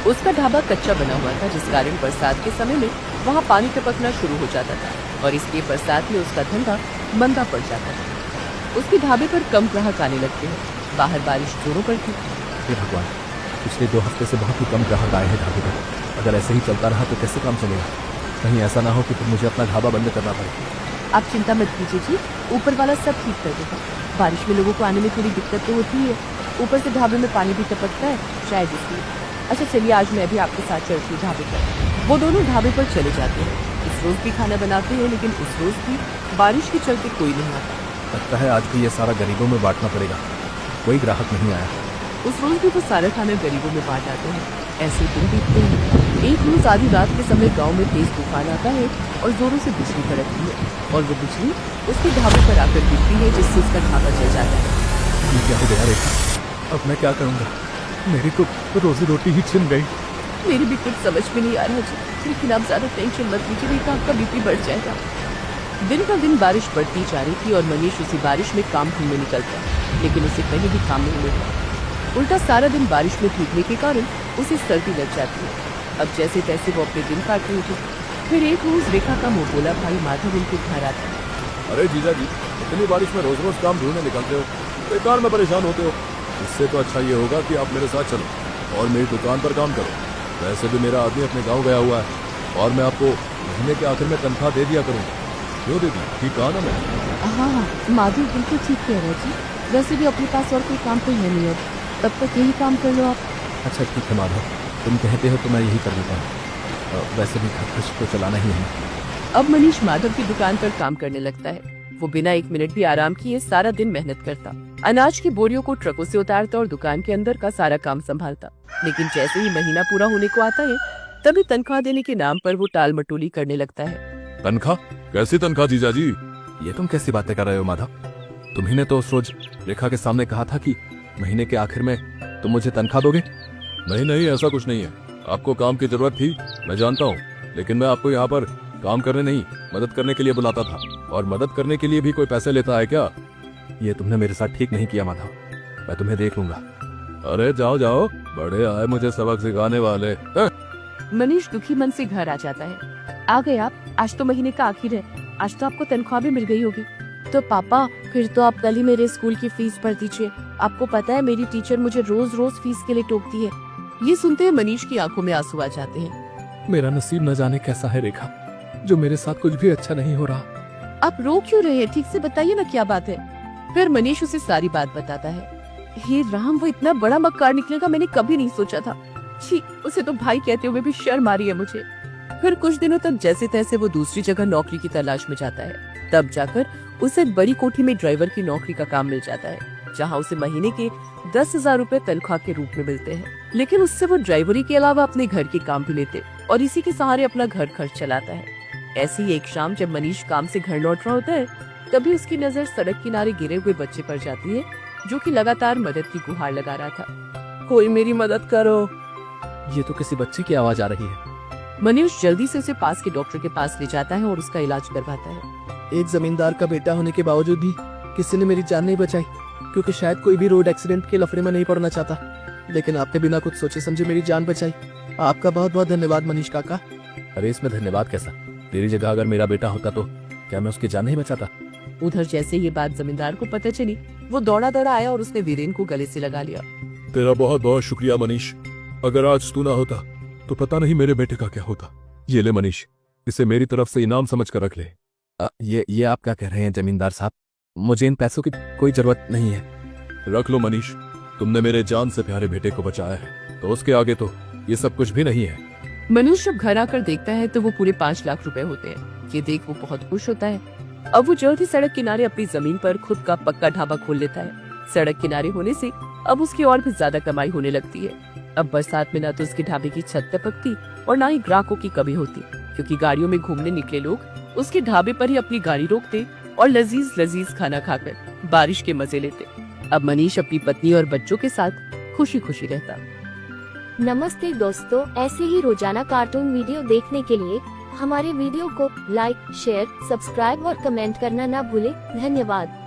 उसका ढाबा कच्चा बना हुआ था, जिस कारण बरसात के समय में वहाँ पानी टपकना शुरू हो जाता था और इसलिए बरसात में उसका धंधा मंदा पड़ जाता था। उसके ढाबे पर कम ग्राहक आने लगते हैं। बाहर बारिश जोरों पर थी। हे भगवान, पिछले 2 हफ्ते से बहुत ही कम ग्राहक आए हैं ढाबे पर। अगर ऐसे ही चलता रहा तो कैसे काम चलेगा? कहीं ऐसा ना हो कि फिर मुझे अपना ढाबा बंद करना पड़े। आप चिंता मत कीजिए जी, ऊपर वाला सब ठीक कर देगा। बारिश में लोगों को आने में थोड़ी दिक्कत तो होती है, ऊपर से ढाबे में पानी भी टपकता है, शायद इसलिए। अच्छा चलिए, आज मैं भी आपके साथ चलती हूँ ढाबे पर। वो दोनों ढाबे पर चले जाते हैं। इस रोज भी खाना बनाते हैं, लेकिन उस रोज भी बारिश के चलते कोई नहीं आता। लगता है आज भी ये सारा गरीबों में बांटना पड़ेगा। कोई ग्राहक नहीं आया। उस रोज भी वो सारा खाना गरीबों में बांट आते हैं। ऐसे दिन बीतते हैं। एक रोज आधी रात के समय गांव में तेज तूफान आता है और जोरों से बिजली कड़कती है और वो बिजली उसके ढाबे पर आकर गिरती है, जिससे उसका ढाबा जल जाता है। ये क्या हो गया रेखा? अब मैं क्या करूँगा? मेरी तो रोजी रोटी ही छिन गई। मेरी भी कुछ समझ में नहीं आ रहा जी, लेकिन आप ज्यादा टेंशन मत लीजिए, नहीं तो आपका बीपी बढ़ जाएगा। दिन का दिन बारिश बढ़ती जा रही थी और मनीष उसी बारिश में काम ढूंढने निकलता है, लेकिन उसे कहीं भी काम नहीं मिलता। उल्टा सारा दिन बारिश में भीगने के कारण उसे सर्दी लग जाती है। अब जैसे तैसे वो अपने दिन काट रही थी। फिर एक रोज रेखा का मुंह बोला भाई माधव उनके घर आता है। अरे जीजा जी, इतनी बारिश में रोज रोज काम ढूंढने निकलते हो, बेकार में परेशान होते हो। इससे तो अच्छा ये होगा कि आप मेरे साथ चलो और मेरी दुकान पर काम करो। वैसे भी मेरा आदमी अपने गाँव गया हुआ है और मैं आपको महीने के आखिर में तनख्वाह दे दिया करूँगा। क्यों दीदी, ठीक कहा ना मैं? हाँ, माधव बिल्कुल ठीक कह रहा जी। वैसे भी अपने पास और कोई काम तो है नहीं, अब तब तक यही काम कर लो आप। अच्छा ठीक है माधव, तुम कहते हो तो मैं यही कर लेता हूँ। वैसे भी घर खर्च तो चलाना ही है। अब मनीष माधव की दुकान पर काम करने लगता है। वो बिना 1 मिनट भी आराम किए सारा दिन मेहनत करता, अनाज की बोरियों को ट्रकों से उतारता और दुकान के अंदर का सारा काम संभालता। लेकिन जैसे ही महीना पूरा होने को आता है, तभी तनख्वाह देने के नाम पर वो टाल मटोली करने लगता है। तनख्वाह? कैसी तनख्वाह जीजा जी? ये तुम कैसी बातें कर रहे हो माधव? तुम्ही ने तो उस रोज रेखा के सामने कहा था कि महीने के आखिर में तुम मुझे तनख्वाह दोगे। नहीं नहीं, ऐसा कुछ नहीं है। आपको काम की जरूरत थी, मैं जानता हूँ, लेकिन मैं आपको यहाँ पर काम करने नहीं, मदद करने के लिए बुलाता था। और मदद करने के लिए भी कोई पैसे लेता है क्या? ये तुमने मेरे साथ ठीक नहीं किया माधव, मैं तुम्हें देख लूंगा। अरे जाओ जाओ, बड़े आए मुझे सबक सिखाने वाले। मनीष दुखी मन से घर आ जाता है। आ गए आप? आज तो महीने का आखिर है, आज तो आपको तनख्वाह भी मिल गई होगी। तो पापा, फिर तो आप कल ही मेरे स्कूल की फीस भर दीजिए। आपको पता है मेरी टीचर मुझे रोज रोज फीस के लिए टोकती है। ये सुनते हुए मनीष की आंखों में आंसू आ जाते हैं। मेरा नसीब न जाने कैसा है रेखा, जो मेरे साथ कुछ भी अच्छा नहीं हो रहा। आप रो क्यों रहे हैं? ठीक से बताइए ना क्या बात है। फिर मनीष उसे सारी बात बताता है। हे राम, वो इतना बड़ा मक्कार निकलेगा मैंने कभी नहीं सोचा था। छी, उसे तो भाई कहते हुए भी शर्म आ रही है मुझे। फिर कुछ दिनों तक जैसे तैसे वो दूसरी जगह नौकरी की तलाश में जाता है। तब जाकर उसे बड़ी कोठी में ड्राइवर की नौकरी का काम मिल जाता है, जहाँ उसे महीने के 10,000 रूपए तनख्वाह के रूप में मिलते हैं। लेकिन उससे वो ड्राइवरी के अलावा अपने घर के काम भी लेते और इसी के सहारे अपना घर खर्च चलाता है। ऐसी एक शाम जब मनीष काम से घर लौट रहा होता है, तभी उसकी नजर सड़क किनारे गिरे हुए बच्चे पर जाती है, जो कि लगातार मदद की गुहार लगा रहा था। कोई मेरी मदद करो। ये तो किसी बच्चे की आवाज आ रही है। मनीष जल्दी से उसे पास के डॉक्टर के पास ले जाता है और उसका इलाज करवाता है। एक जमींदार का बेटा होने के बावजूद भी किसी ने मेरी जान नहीं बचाई, क्योंकि शायद कोई भी रोड एक्सीडेंट के लफड़े में नहीं पड़ना चाहता, लेकिन आपने बिना कुछ सोचे समझे मेरी जान बचाई। आपका बहुत बहुत धन्यवाद मनीष काका। अरे इसमें धन्यवाद कैसा? तेरी जगह अगर मेरा बेटा होता तो क्या मैं उसकी जान नहीं बचाता? उधर जैसे ये बात जमींदार को पता चली, वो दौड़ा दौड़ा आया और उसने वीरेन को गले से लगा लिया। तेरा बहुत बहुत शुक्रिया मनीष, अगर आज तू ना होता तो पता नहीं मेरे बेटे का क्या होता। ये ले मनीष, इसे मेरी तरफ से इनाम समझ कर रख ले। ये आप क्या कह रहे हैं जमींदार साहब? मुझे इन पैसों की कोई जरूरत नहीं है। रख लो मनीष, तुमने मेरे जान से प्यारे बेटे को बचाया है, तो उसके आगे तो ये सब कुछ भी नहीं है। मनीष जब घर आकर देखता है तो वो पूरे 5 लाख रुपए होते हैं। ये देख वो बहुत खुश होता है। अब वो जल्द ही सड़क किनारे अपनी जमीन पर खुद का पक्का ढाबा खोल लेता है। सड़क किनारे होने से अब उसकी और भी ज्यादा कमाई होने लगती है। अब बरसात में ना तो उसके ढाबे की छत टपकती और ना ही ग्राहकों की कमी होती, क्योंकि गाड़ियों में घूमने निकले लोग उसके ढाबे पर ही अपनी गाड़ी रोकते और लजीज लजीज खाना खाकर बारिश के मजे लेते। अब मनीष अपनी पत्नी और बच्चों के साथ खुशी खुशी रहता। नमस्ते दोस्तों, ऐसे ही रोजाना कार्टून वीडियो देखने के लिए हमारे वीडियो को लाइक, शेयर, सब्सक्राइब और कमेंट करना ना भूलें। धन्यवाद।